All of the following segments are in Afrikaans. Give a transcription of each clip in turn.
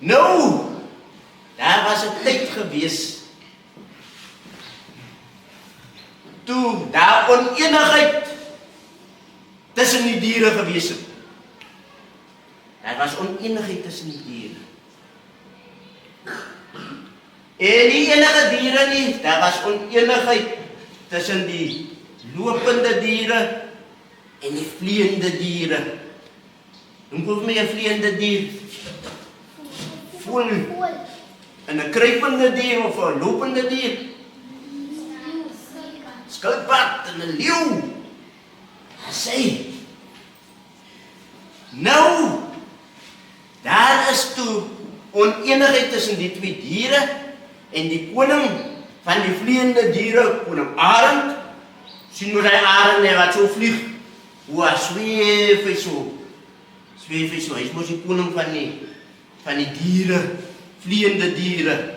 Nou, daar was 'n tyd gewees toe daar onenigheid tussen die diere gewees het. Daar was onenigheid tussen die diere. En nie enige diere nie, daar was onenigheid tussen die lopende diere en die vliegende diere. Noem vir my 'n vliegende dier. Voel. En 'n kruipende dier of 'n lopende dier. Skilpad en 'n leeu. Sê. Nou, daar is toe onenigheid tussen die twee diere en die koning van die vliegende diere, koning Arend, sien hoe hy arend wat so vlieg. Hoe hy zweef hy so. Hy is mos die koning van die diere, vliegende diere.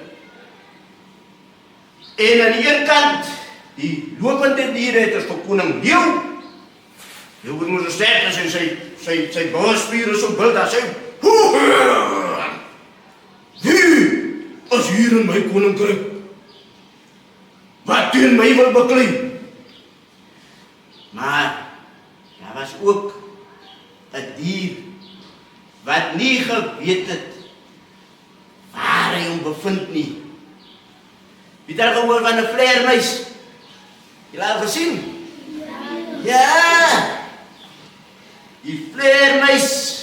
En aan die een kant, die lopende diere het as vir koning leeu. Leeu het mos sterk as en sy bouwspiere so bil, daar sê, wie is hier in my koninkryk? Wat teen my wil beklei? Maar, daar was ook 'n dier wat nie geweet het waar hy hom bevind nie. Het jy al gehoor van 'n vleermuis? Jy het al gesien? Ja! Die vleermuis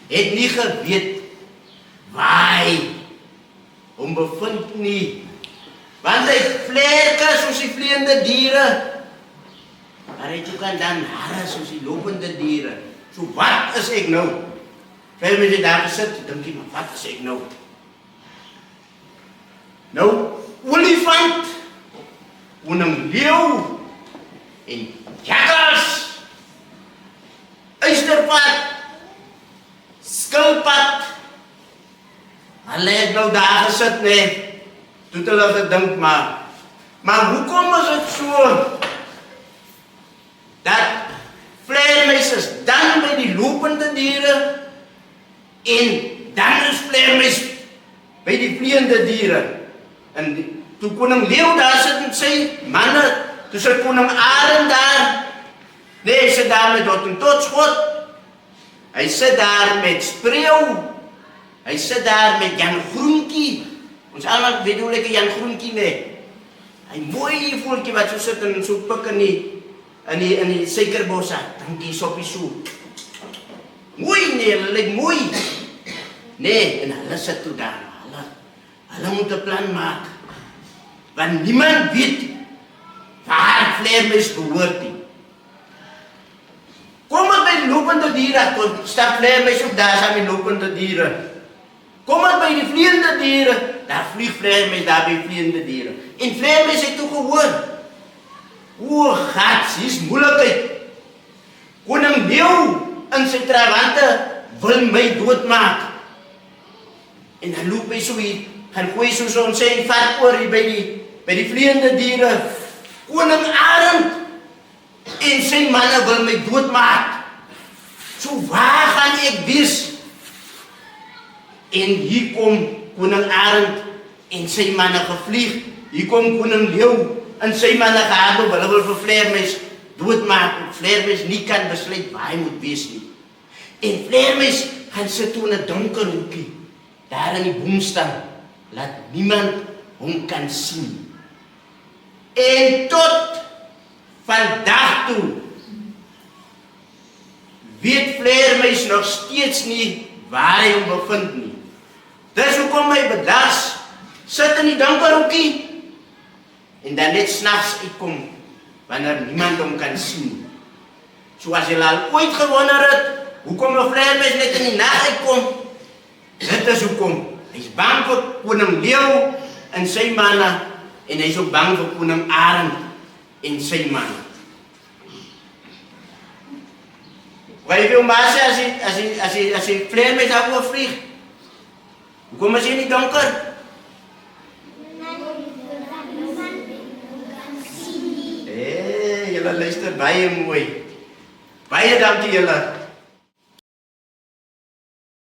het nie geweet waar hy hom bevind nie. Want hy het vlerke soos die vliegende diere. Maar hy het ook aan dan hare soos die lopende diere. So wat is ek nou? Veel mense daar gesit, dink jy, maar wat is ek nou? Nou, olifant, koning leeu, en jakkals, uisterpad, skilpad, hulle het nou daar gesit, nee, toe het hulle gedink, maar hoekom is het so, dat vleermuis is dan by die lopende diere, en dan is vleermuis by die vliegende diere. En toe koning leeu daar sit met sy manne, toe sit koning Arend daar, nee, hy sit daar met Hottentotsgod, hy sit daar met Spreeu, hy sit daar met Jan Groenkie, ons allemaal weet hoe lekker Jan Groenkie, nee, hy mooi voeltjie wat so sit en so pik in die suikerbossa, dankie soppie so, mooi nee, hulle lyk mooi, nee, en hulle sit toe daar, hulle moet 'n plan maak, want niemand weet waar vleermuis behoort nie. Kom het by die lopende diere, stap vleermuis op daar saam met lopende diere. Kom het by die vliegende diere, daar vlieg vleermuis daar by vliegende diere. En vleermuis het toe gehoor, o gats, hier is moeilikheid. Koning leeu in sy trawante wil my doodmaak. En dan loop hy so hier, gaan gooi so en sê en vat oor hier by die vliegende diere. Koning Arend en sy manne wil my doodmaak. So waar gaan ek wees? En hier kom koning Arend en sy manne gevlieg. Hier kom koning leeu en sy manne gehardloop, hulle wil vir vleermuis doodmaak. Vleermuis nie kan besluit waar hy moet wees nie. En vleermuis gaan sit toe in 'n donker hoekie, daar in die boomstam, laat niemand hom kan sien. En tot vandag toe weet vleermuis nog steeds nie waar hy hom bevind nie. Dis hoekom hy bedags sit in die donker hoekie en dan net snags uitkom wanneer niemand hom kan sien. So as jy al ooit gewonder het hoekom 'n vleermuis net in die nag uitkom, dit is hoekom. Hy is bang vir koning leeu en sy manne en hy is ook bang vir koning Arend en sy manne. Wat jy wil maar sê as jy vleermuis daar oorvlieg, hoekom is jy nie donker? Julle luister baie mooi. Baie dankie julle.